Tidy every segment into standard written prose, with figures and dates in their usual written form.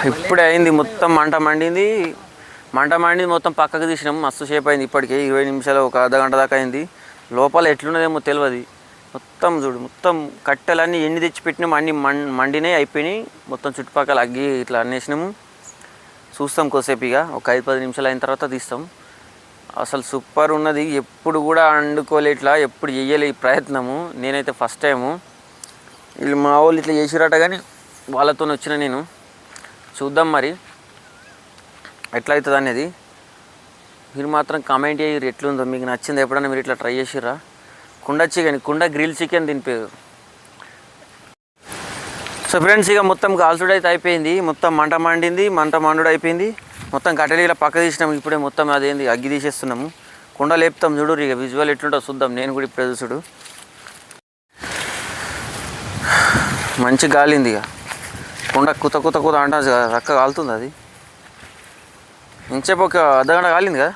ఇప్పుడే అయింది, మొత్తం మంట మండింది మొత్తం పక్కకు తీసినాం. మస్తు సేపు అయింది, ఇప్పటికే 20 నిమిషాలు, ఒక అర్ధ గంట దాకా అయింది. లోపల ఎట్లున్నదేమో తెలియదు. మొత్తం చూడు, మొత్తం కట్టెలన్నీ ఎన్ని తెచ్చి పెట్టినాము, అన్ని మండినాయి, అయిపోయినాయి. మొత్తం చుట్టుపక్కల అగ్గి ఇట్లా అన్నేసినాము. చూస్తాం కొద్దిసేపు, ఇక ఒక 5-10 నిమిషాలు అయిన తర్వాత తీస్తాం. అసలు సూపర్ ఉన్నది. ఎప్పుడు కూడా వండుకోలే ఇట్లా, ఎప్పుడు చెయ్యలే ఈ ప్రయత్నము. నేనైతే ఫస్ట్ టైము. వీళ్ళు మా వాళ్ళు ఇట్లా చేసిరట, కానీ వాళ్ళతో వచ్చిన నేను. చూద్దాం మరి ఎట్లయితుంది అనేది. మీరు మాత్రం కామెంట్ చేయరు ఎట్లుందో, మీకు నచ్చింది. ఎప్పుడన్నా మీరు ఇట్లా ట్రై చేసిర్రా? కుండ గ్రిల్ చికెన్ తినిపోయారు. సో ఫ్రెండ్స్, ఇక మొత్తం కాల్చుడు అయితే అయిపోయింది. మొత్తం మండుడు అయిపోయింది. మొత్తం కట్టెలు ఇలా పక్క తీసినాము. ఇప్పుడే మొత్తం అదేంది అగ్గి తీసేస్తున్నాము. కుండ లేపుతాం చూడు. ఇక విజువల్ ఎట్లుంటో చూద్దాం. నేను కూడా ఇప్పుడు చూడు, మంచి గాలింది. ఇక కుండ కుత అంటే చక్కగా కాలుతుంది. అది ఇంచేపు ఒక అర్ధగంట కాలింది కదా.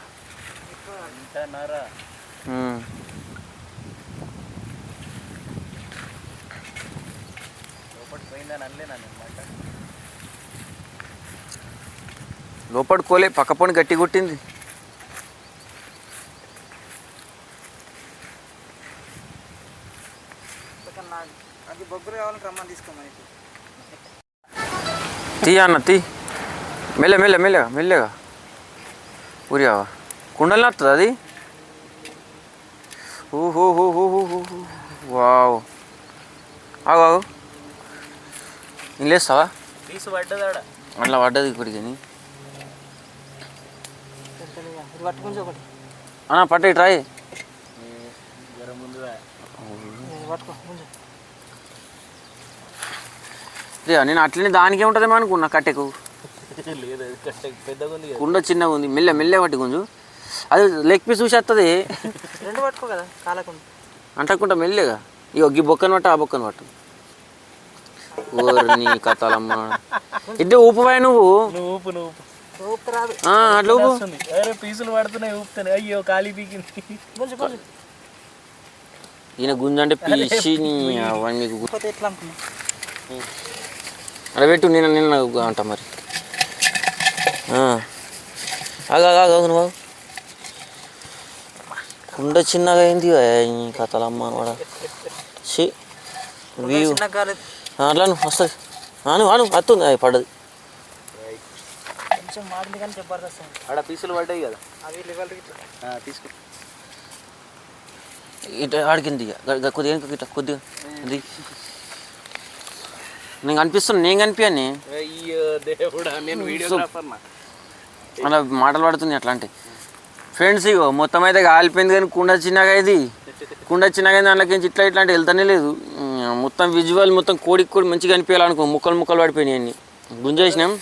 లోపడి కోలే, పక్క పొని గట్టి కొట్టింది. తీ అన్న తీ, మెల్లగా ఊరియావా. కుండలు నడుతుంది అది. ఊహో వావ్, ఆగు నేను లేస్తావా? అట్లా పడ్డది ఇప్పటికి. అన్నా పట్టే ట్రై. నేను అట్లనే దానికే ఉంటుందేమో అనుకున్నా కట్టెకు. కుండ చిన్నగా ఉంది. మెల్ల పట్టి కొంచెం, అది లెగ్ పీస్ చూసేస్తుంది. అంటకుండా మెల్లగా. ఇక ఈ బొక్కను పట్టు, ఆ బొక్కను పట్టు. నీ కథలమ్మ, ఇద్దరు ఊపువా నువ్వు. అట్లా ఊపు. పీసులు పడుతున్నాయి, ఊపుతున్నాయి. అయ్యో కాలి పీకింది. ఈయన గుంజంటే పీసి అవన్నీ అలా పెట్టు. నిన్న అంట మరి. ఆగు నువ్వు. కుండ చిన్నగా అయింది కథలమ్మ వాడ. అట్లా వస్తుంది. అను వస్తుంది, అది పడ్డది. ఆడ పీసులు పడ్డాయి కదా, తీసుకో. ఇట్లా ఆడికింది కొద్దిగా అది. నేను కనిపిస్తున్నా, నేను కనిపించాను. అలా మాటలు పడుతుంది అట్లా అంటే. ఫ్రెండ్స్, ఇగో మొత్తం అయితే కాలిపోయింది, కానీ కుండ చిన్నగా అయింది. దాంట్లోకి ఇట్లా అంటే వెళ్తానే లేదు. మొత్తం విజువల్ మొత్తం కోడికి మంచిగా కనిపించాలనుకో. ముక్కలు పడిపోయినాయి అన్ని. గుంజేసినాం,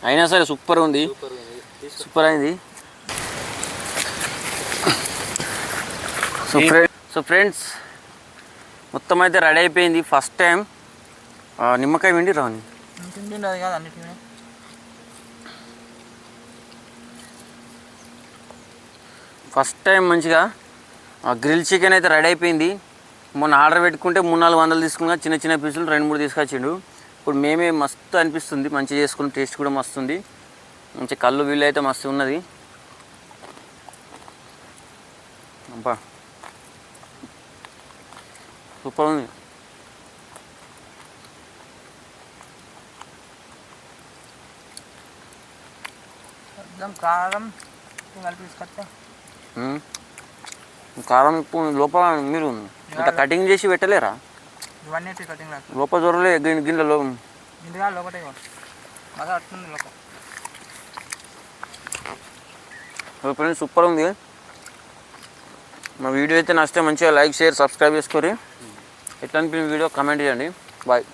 అయినా సరే సూపర్ ఉంది. సూపర్ అయింది. సో ఫ్రెండ్స్, మొత్తం అయితే రెడీ అయిపోయింది. ఫస్ట్ టైం నిమ్మకాయ వెండి రాని ఫస్ట్ టైం మంచిగా గ్రిల్ చికెన్ అయితే రెడీ అయిపోయింది. మొన్న ఆర్డర్ పెట్టుకుంటే 300-400 తీసుకున్నా, చిన్న పీసులు 2-3 తీసుకొచ్చిండు. ఇప్పుడు మేమే మస్తు అనిపిస్తుంది, మంచిగా చేసుకుని. టేస్ట్ కూడా మస్తు ఉంది. మంచి కళ్ళు వీళ్ళు అయితే మస్తు ఉన్నది. అబ్బా సూపర్ ఉంది. కారం ఉప్పు లోపల మీరు ఇంత కటింగ్ చేసి పెట్టలేరా? లోపల దొరలే గిన్నెలో సూపర్ ఉంది. మా వీడియో అయితే నచ్చితే మంచిగా లైక్, షేర్, సబ్స్క్రైబ్ చేసుకోరి. ఎట్లా అనిపించిన వీడియో కామెంట్ చేయండి. బాయ్.